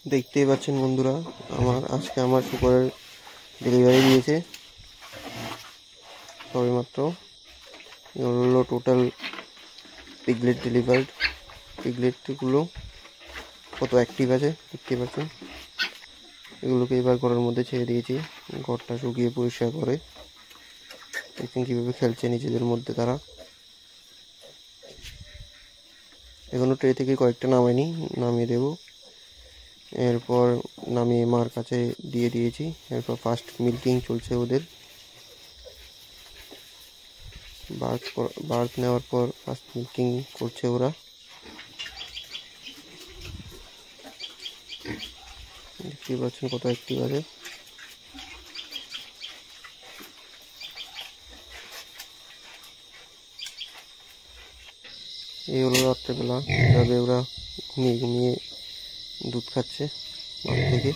দেখতেই পাচ্ছেন বন্ধুরা, আজকে আমার শুকরের ডেলিভারি দিয়েছে সবেমাত্র। এগুলো টোটাল পিগলেট ডেলিভার্ড। পিগলেটগুলো কত অ্যাক্টিভ আছে দেখতে পাচ্ছেন। এগুলোকে এবার ঘরের মধ্যে ছেড়ে দিয়েছি, ঘরটা শুকিয়ে পরিষ্কার করে। দেখুন কীভাবে খেলছে নিজেদের মধ্যে তারা। এখনো ট্রে থেকে কয়েকটা নামাইনি, নামিয়ে দেবো। এরপর নামিয়ে মার কাছে দিয়ে দিয়েছি। এরপর ফার্স্ট মিল্কিং চলছে ওদের। বার্থ নেওয়ার পর ফার্স্ট মিল্কিং করছে ওরা। দেখতে পাচ্ছেন কত অ্যাক্টিভ আছে। এই হলো রাত্রেবেলা, এভাবে ওরা ঘুমিয়ে ঘুমিয়ে দুধ খাচ্ছে মাঠ থেকে।